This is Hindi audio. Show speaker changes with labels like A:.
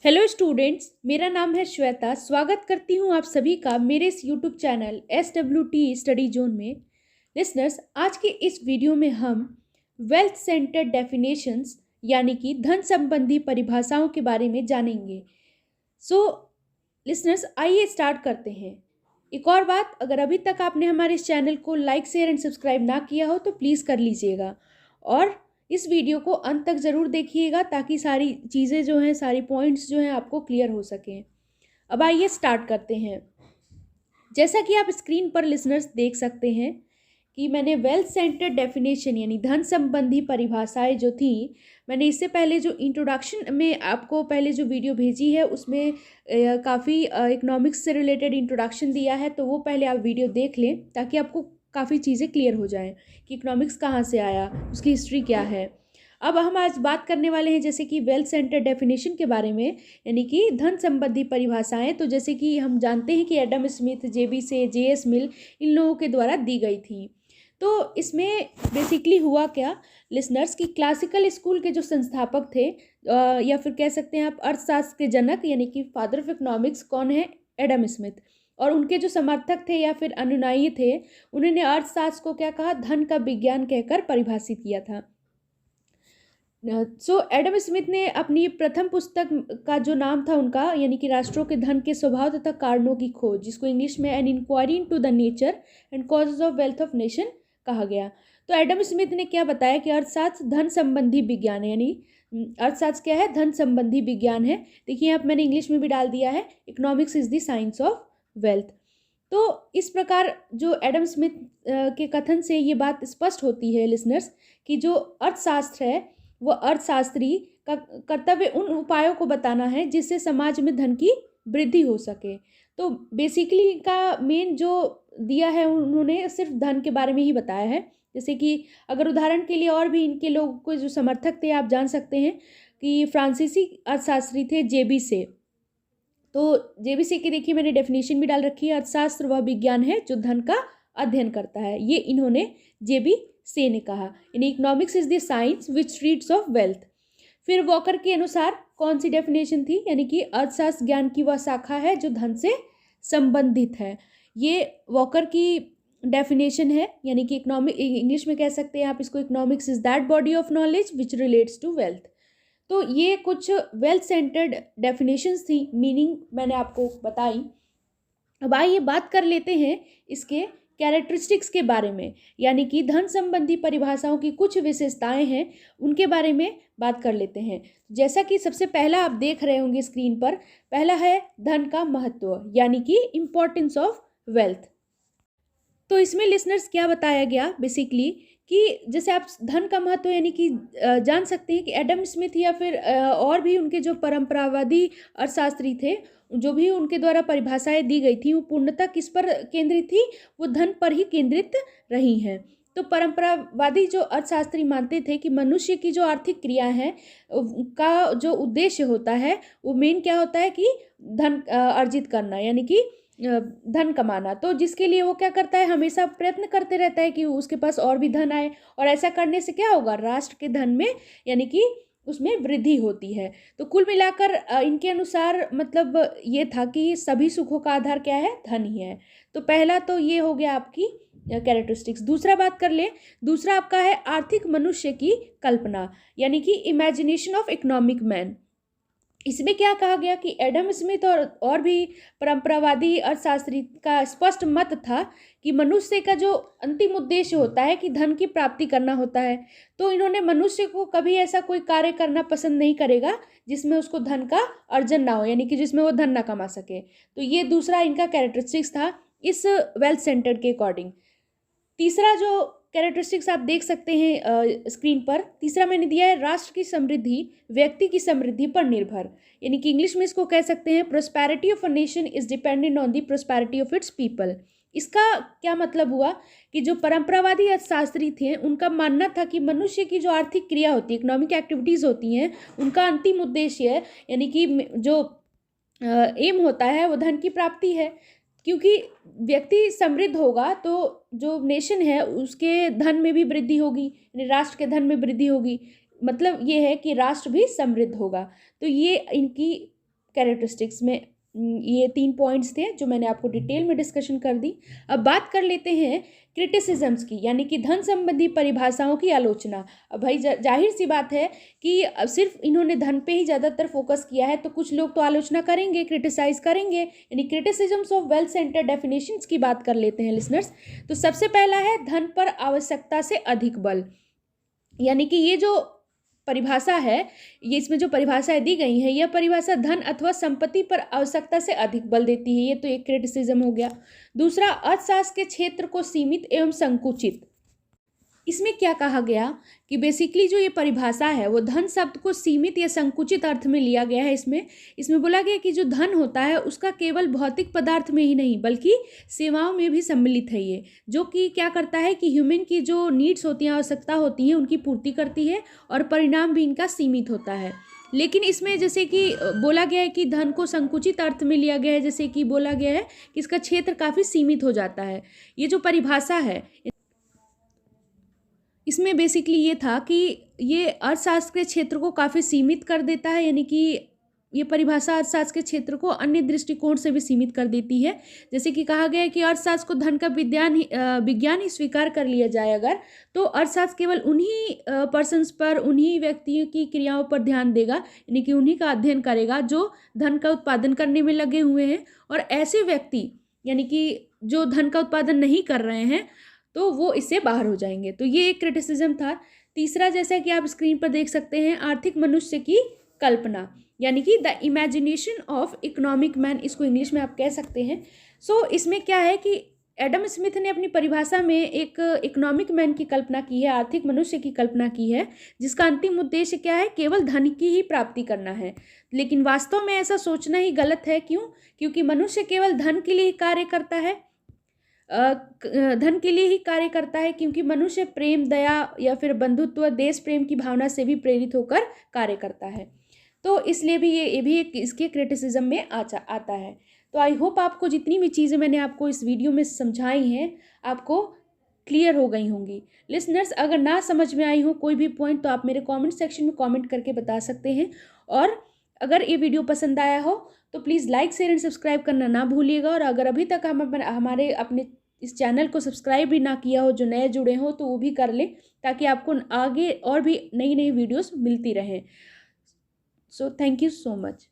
A: हेलो स्टूडेंट्स, मेरा नाम है श्वेता। स्वागत करती हूँ आप सभी का मेरे इस YouTube channel SWT study zone में। लिसनर्स, आज के इस वीडियो में हम वेल्थ सेंटर्ड डेफिनेशंस यानी कि धन संबंधी परिभाषाओं के बारे में जानेंगे। सो लिसनर्स, आइए स्टार्ट करते हैं। एक और बात, अगर अभी तक आपने हमारे इस चैनल को लाइक शेयर एंड सब्सक्राइब ना किया हो तो प्लीज़ कर लीजिएगा और इस वीडियो को अंत तक ज़रूर देखिएगा ताकि सारी चीज़ें जो हैं, सारी पॉइंट्स जो हैं आपको क्लियर हो सकें। अब आइए स्टार्ट करते हैं। जैसा कि आप स्क्रीन पर लिसनर्स देख सकते हैं कि मैंने वेल्थ सेंटर्ड डेफिनेशन यानी धन संबंधी परिभाषाएं जो थी, मैंने इससे पहले जो इंट्रोडक्शन में आपको पहले जो वीडियो भेजी है उसमें काफ़ी इकोनॉमिक्स से रिलेटेड इंट्रोडक्शन दिया है, तो वो पहले आप वीडियो देख लें ताकि आपको काफ़ी चीज़ें क्लियर हो जाएं कि इकोनॉमिक्स कहाँ से आया, उसकी हिस्ट्री क्या है। अब हम आज बात करने वाले हैं जैसे कि वेल्थ सेंटर डेफिनेशन के बारे में, यानी कि धन संबंधी परिभाषाएं। तो जैसे कि हम जानते हैं कि एडम स्मिथ, जेबी से, JS मिल, इन लोगों के द्वारा दी गई थी। तो इसमें बेसिकली हुआ क्या लिसनर्स कि क्लासिकल स्कूल के जो संस्थापक थे या फिर कह सकते हैं आप अर्थशास्त्र के जनक यानी कि फादर ऑफ इकोनॉमिक्स कौन है? Adam Smith. और उनके जो समर्थक थे या फिर अनुयायी थे, उन्होंने अर्थशास्त्र को क्या कहा? धन का विज्ञान कहकर परिभाषित किया था। एडम स्मिथ ने अपनी प्रथम पुस्तक का जो नाम था उनका, यानी कि राष्ट्रों के धन के स्वभाव तथा कारणों की खोज, जिसको इंग्लिश में an inquiry into the nature and causes of wealth of nation कहा गया। तो एडम स्मिथ ने क्या बताया कि अर्थशास्त्र धन संबंधी विज्ञान है, यानी अर्थशास्त्र क्या है? धन संबंधी विज्ञान है। देखिए आप, मैंने इंग्लिश में भी डाल दिया है, economics is the science of wealth. तो इस प्रकार जो एडम स्मिथ के कथन से ये बात स्पष्ट होती है लिसनर्स कि जो अर्थशास्त्र है वो अर्थशास्त्री का कर्तव्य उन उपायों को बताना है जिससे समाज में धन की वृद्धि हो सके। तो बेसिकली इनका मेन जो दिया है, उन्होंने सिर्फ धन के बारे में ही बताया है। जैसे कि अगर उदाहरण के लिए और भी इनके लोग को जो समर्थक थे आप जान सकते हैं कि फ्रांसीसी अर्थशास्त्री थे JB से। तो JB से की देखिए मैंने डेफिनेशन भी डाल रखी है, अर्थशास्त्र वह विज्ञान है जो धन का अध्ययन करता है, ये इन्होंने JB से ने कहा। In economics is the science which treats of wealth. फिर वॉकर के अनुसार कौन सी डेफिनेशन थी? यानी कि अर्थशास्त्र ज्ञान की वह शाखा है जो धन से संबंधित है। ये वॉकर की डेफिनेशन है, यानी कि इकोनॉमिक, इंग्लिश में कह सकते हैं आप इसको, economics is that body of knowledge which relates to wealth. तो ये कुछ वेल्थ सेंटर्ड डेफिनेशंस थी, मीनिंग मैंने आपको बताई। अब आइए बात कर लेते हैं इसके कैरेक्टरिस्टिक्स के बारे में, यानी कि धन संबंधी परिभाषाओं की कुछ विशेषताएं हैं, उनके बारे में बात कर लेते हैं। जैसा कि सबसे पहला आप देख रहे होंगे स्क्रीन पर, पहला है धन का महत्व, यानी कि इम्पोर्टेंस ऑफ वेल्थ। तो इसमें लिसनर्स क्या बताया गया बेसिकली कि जैसे आप धन का महत्व यानी कि जान सकते हैं कि एडम स्मिथ या फिर और भी उनके जो परंपरावादी अर्थशास्त्री थे, जो भी उनके द्वारा परिभाषाएं दी गई थी, वो पूर्णतः किस पर केंद्रित थी? वो धन पर ही केंद्रित रही हैं। तो परंपरावादी जो अर्थशास्त्री मानते थे कि मनुष्य की जो आर्थिक क्रिया है का जो उद्देश्य होता है वो मेन क्या होता है कि धन अर्जित करना, यानी कि धन कमाना। तो जिसके लिए वो क्या करता है? हमेशा प्रयत्न करते रहता है कि उसके पास और भी धन आए, और ऐसा करने से क्या होगा? राष्ट्र के धन में यानी कि उसमें वृद्धि होती है। तो कुल मिलाकर इनके अनुसार मतलब ये था कि सभी सुखों का आधार क्या है? धन ही है। तो पहला तो ये हो गया आपकी कैरेक्टरिस्टिक्स। दूसरा बात कर ले, दूसरा आपका है आर्थिक मनुष्य की कल्पना, यानी कि इमेजिनेशन ऑफ इकोनॉमिक मैन। इसमें क्या कहा गया कि एडम स्मिथ और भी परंपरावादी अर्थशास्त्री का स्पष्ट मत था कि मनुष्य का जो अंतिम उद्देश्य होता है कि धन की प्राप्ति करना होता है। तो इन्होंने मनुष्य को कभी ऐसा कोई कार्य करना पसंद नहीं करेगा जिसमें उसको धन का अर्जन ना हो, यानी कि जिसमें वो धन ना कमा सके। तो ये दूसरा इनका कैरेक्टरिस्टिक्स था इस वेल्थ सेंटर्ड के अकॉर्डिंग। तीसरा जो कैरेक्टरिस्टिक्स आप देख सकते हैं स्क्रीन पर, तीसरा मैंने दिया है राष्ट्र की समृद्धि व्यक्ति की समृद्धि पर निर्भर, यानी कि इंग्लिश में इसको कह सकते हैं prosperity of a nation is dependent on the prosperity of its people. इसका क्या मतलब हुआ कि जो परंपरावादी अर्थशास्त्री थे उनका मानना था कि मनुष्य की जो आर्थिक क्रिया होती है, इकोनॉमिक एक्टिविटीज़ होती हैं, उनका अंतिम उद्देश्य है यानी कि जो एम होता है वो धन की प्राप्ति है। क्योंकि व्यक्ति समृद्ध होगा तो जो नेशन है उसके धन में भी वृद्धि होगी, यानी राष्ट्र के धन में वृद्धि होगी। मतलब ये है कि राष्ट्र भी समृद्ध होगा। तो ये इनकी कैरेक्टरिस्टिक्स में ये 3 पॉइंट्स थे जो मैंने आपको डिटेल में डिस्कशन कर दी। अब बात कर लेते हैं क्रिटिसिजम्स की, यानी कि धन संबंधी परिभाषाओं की आलोचना। अब भाई जाहिर सी बात है कि अब सिर्फ इन्होंने धन पे ही ज़्यादातर फोकस किया है, तो कुछ लोग तो आलोचना करेंगे, क्रिटिसाइज करेंगे, यानी criticisms of well centred definitions की बात कर लेते हैं लिसनर्स। तो सबसे पहला है धन पर आवश्यकता से अधिक बल, यानी कि ये जो परिभाषा है, ये इसमें जो परिभाषाएं दी गई हैं, यह परिभाषा धन अथवा संपत्ति पर आवश्यकता से अधिक बल देती है। ये तो एक क्रिटिसिज्म हो गया। दूसरा, अर्थशास्त्र के क्षेत्र को सीमित एवं संकुचित। इसमें क्या कहा गया कि बेसिकली जो ये परिभाषा है वो धन शब्द को सीमित या संकुचित अर्थ में लिया गया है। इसमें बोला गया कि जो धन होता है उसका केवल भौतिक पदार्थ में ही नहीं बल्कि सेवाओं में भी सम्मिलित है, ये जो कि क्या करता है कि ह्यूमन की जो नीड्स होती हैं, आवश्यकता होती हैं, उनकी पूर्ति करती है और परिणाम भी इनका सीमित होता है। लेकिन इसमें जैसे कि बोला गया है कि धन को संकुचित अर्थ में लिया गया है, जैसे कि बोला गया है कि इसका क्षेत्र काफ़ी सीमित हो जाता है। ये जो परिभाषा है इसमें बेसिकली ये था कि ये अर्थशास्त्र के क्षेत्र को काफ़ी सीमित कर देता है, यानी कि ये परिभाषा अर्थशास्त्र के क्षेत्र को अन्य दृष्टिकोण से भी सीमित कर देती है। जैसे कि कहा गया है कि अर्थशास्त्र को धन का विज्ञान ही स्वीकार कर लिया जाए अगर, तो अर्थशास्त्र केवल उन्हीं पर्सन्स पर, उन्हीं व्यक्तियों की क्रियाओं पर ध्यान देगा, यानी कि उन्हीं का अध्ययन करेगा जो धन का उत्पादन करने में लगे हुए हैं, और ऐसे व्यक्ति यानी कि जो धन का उत्पादन नहीं कर रहे हैं तो वो इससे बाहर हो जाएंगे। तो ये एक क्रिटिसिज्म था। तीसरा, जैसा कि आप स्क्रीन पर देख सकते हैं, आर्थिक मनुष्य की कल्पना, यानी कि the imagination of economic man, इसको इंग्लिश में आप कह सकते हैं। इसमें क्या है कि एडम स्मिथ ने अपनी परिभाषा में एक इकोनॉमिक मैन की कल्पना की है, आर्थिक मनुष्य की कल्पना की है, जिसका अंतिम उद्देश्य क्या है, केवल धन की ही प्राप्ति करना है। लेकिन वास्तव में ऐसा सोचना ही गलत है। क्यों? क्योंकि मनुष्य केवल धन के लिए ही कार्य करता है, धन के लिए ही कार्य करता है, क्योंकि मनुष्य प्रेम, दया या फिर बंधुत्व, देश प्रेम की भावना से भी प्रेरित होकर कार्य करता है। तो इसलिए भी ये भी एक इसके क्रिटिसिज्म में आता है। तो आई होप आपको जितनी भी चीज़ें मैंने आपको इस वीडियो में समझाई हैं आपको क्लियर हो गई होंगी। लिसनर्स, अगर ना समझ में आई हो कोई भी पॉइंट तो आप मेरे कमेंट सेक्शन में कमेंट करके बता सकते हैं, और अगर ये वीडियो पसंद आया हो तो please like, share and subscribe करना ना भूलिएगा। और अगर अभी तक हमारे अपने इस चैनल को सब्सक्राइब भी ना किया हो, जो नए जुड़े हो, तो वो भी कर लें ताकि आपको आगे और भी नई नई वीडियोस मिलती रहें। So thank you so much.